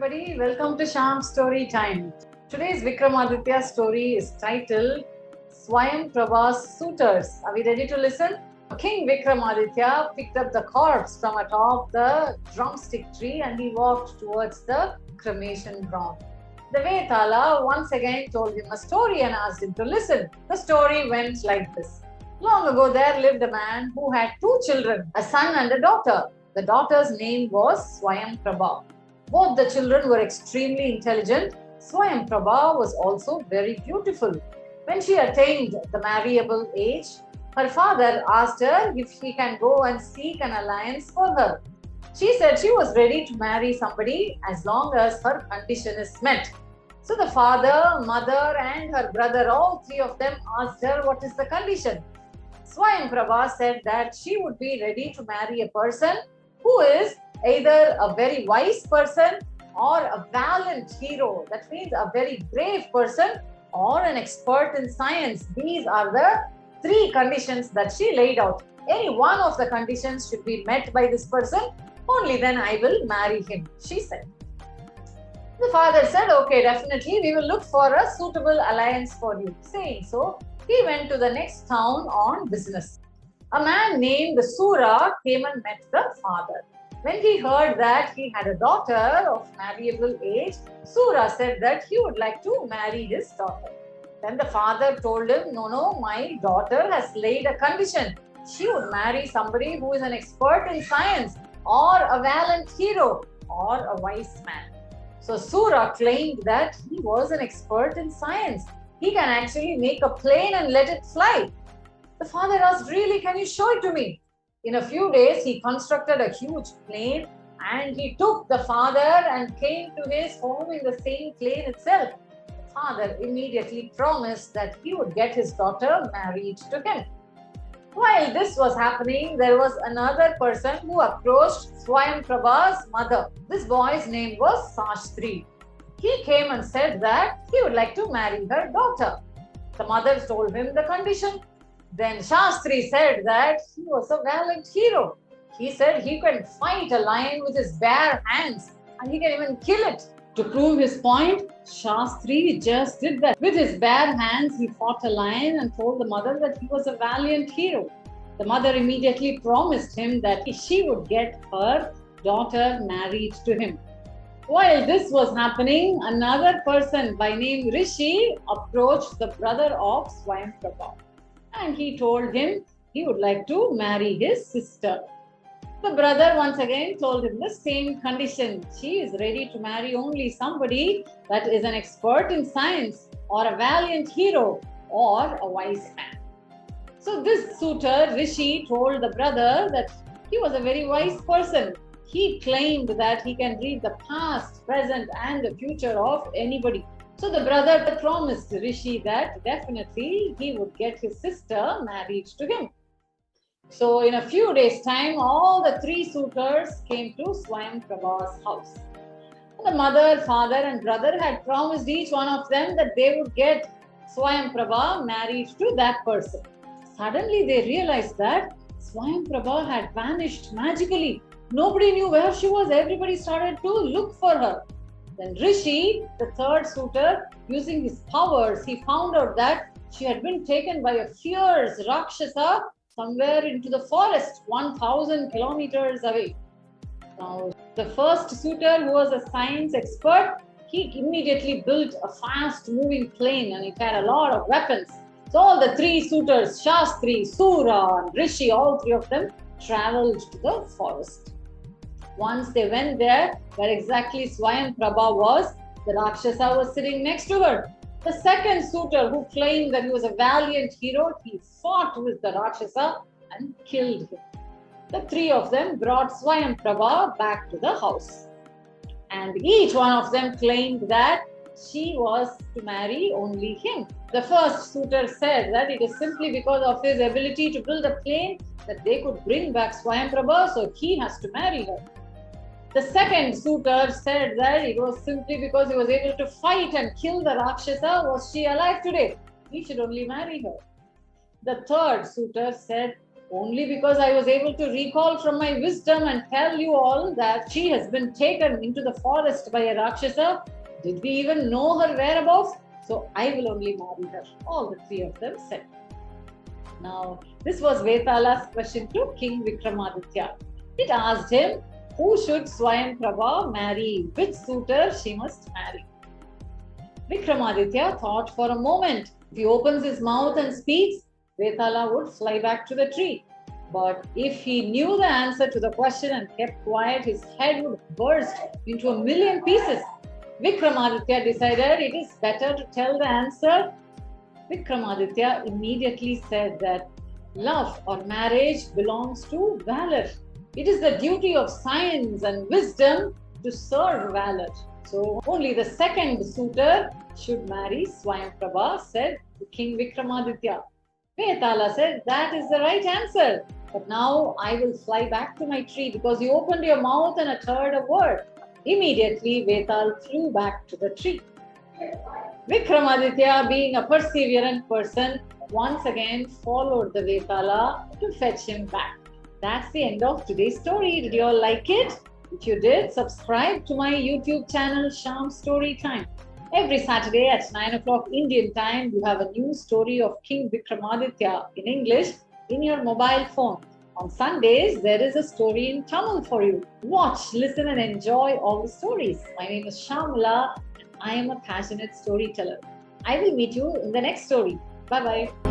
everybody, welcome to Shyam's Storytime. Today's Vikramaditya story is titled Swayamprabha's Suitors. Are we ready to listen? King Vikramaditya picked up the corpse from atop the drumstick tree and he walked towards the cremation ground. The Vetala once again told him a story and asked him to listen. The story went like this. Long ago there lived a man who had two children, a son and a daughter. The daughter's name was Swayamprabha. Both the children were extremely intelligent. Swayamprabha was also very beautiful. When she attained the marriable age, her father asked her if he can go and seek an alliance for her. She said she was ready to marry somebody as long as her condition is met. So the father, mother and her brother, all three of them asked her what is the condition. Swayamprabha said that she would be ready to marry a person who is either a very wise person or a valiant hero. That means a very brave person or an expert in science. These are the three conditions that she laid out. Any one of the conditions should be met by this person, only then I will marry him, she said. The father said, okay, definitely we will look for a suitable alliance for you. Saying so, he went to the next town on business. A man named Sura came and met the father. When he heard that he had a daughter of marriable age, Sura said that he would like to marry his daughter. Then the father told him, no, my daughter has laid a condition. She would marry somebody who is an expert in science or a valiant hero or a wise man. So Sura claimed that he was an expert in science. He can actually make a plane and let it fly. The father asked, really, can you show it to me? In a few days, he constructed a huge plane and he took the father and came to his home in the same plane itself. The father immediately promised that he would get his daughter married to him. While this was happening, there was another person who approached Swayamprabha's mother. This boy's name was Shastri. He came and said that he would like to marry her daughter. The mother told him the condition. Then Shastri said that he was a valiant hero. He said he can fight a lion with his bare hands and he can even kill it. To prove his point, Shastri just did that. With his bare hands, he fought a lion and told the mother that he was a valiant hero. The mother immediately promised him that she would get her daughter married to him. While this was happening, another person by name Rishi approached the brother of Swayamprabha. And he told him he would like to marry his sister. The brother once again told him the same condition. She is ready to marry only somebody that is an expert in science or a valiant hero or a wise man. So this suitor, Rishi, told the brother that he was a very wise person. He claimed that he can read the past, present and the future of anybody. So the brother promised Rishi that definitely he would get his sister married to him. So in a few days' time, all the three suitors came to Swayamprabha's house. The mother, father and brother had promised each one of them that they would get Swayamprabha married to that person. Suddenly they realized that Swayamprabha had vanished magically. Nobody knew where she was. Everybody started to look for her. Then Rishi, the third suitor, using his powers, he found out that she had been taken by a fierce Rakshasa somewhere into the forest, 1,000 kilometers away. Now, the first suitor, who was a science expert, he immediately built a fast-moving plane and it had a lot of weapons. So all the three suitors, Shastri, Sura and Rishi, all three of them traveled to the forest. Once they went there, where exactly Swayamprabha was, the Rakshasa was sitting next to her. The second suitor, who claimed that he was a valiant hero, he fought with the Rakshasa and killed him. The three of them brought Swayamprabha back to the house. And each one of them claimed that she was to marry only him. The first suitor said that it is simply because of his ability to build a plane that they could bring back Swayamprabha, so he has to marry her. The second suitor said that it was simply because he was able to fight and kill the Rakshasa. Was she alive today? He should only marry her. The third suitor said Only because I was able to recall from my wisdom and tell you all that she has been taken into the forest by a Rakshasa. Did we even know her whereabouts? So I will only marry her. All the three of them said. Now, this was Vetala's question to King Vikramaditya. It asked him, who should Swayamprabha marry? Which suitor she must marry? Vikramaditya thought for a moment. If he opens his mouth and speaks, Vetala would fly back to the tree. But if he knew the answer to the question and kept quiet, his head would burst into a million pieces. Vikramaditya decided it is better to tell the answer. Vikramaditya immediately said that love or marriage belongs to valor. It is the duty of science and wisdom to serve valor. So only the second suitor should marry Swayamprabha, said King Vikramaditya. Vetala said, that is the right answer. But now I will fly back to my tree because you opened your mouth and uttered a word. Immediately, Vetal flew back to the tree. Vikramaditya, being a perseverant person, once again followed the Vetala to fetch him back. That's the end of today's story. Did you all like it? If you did, subscribe to my YouTube channel, Shyam's Storytime. Every Saturday at 9 o'clock Indian time, you have a new story of King Vikramaditya in English in your mobile phone. On Sundays, there is a story in Tamil for you. Watch, listen and enjoy all the stories. My name is Shyamala and I am a passionate storyteller. I will meet you in the next story. Bye-bye.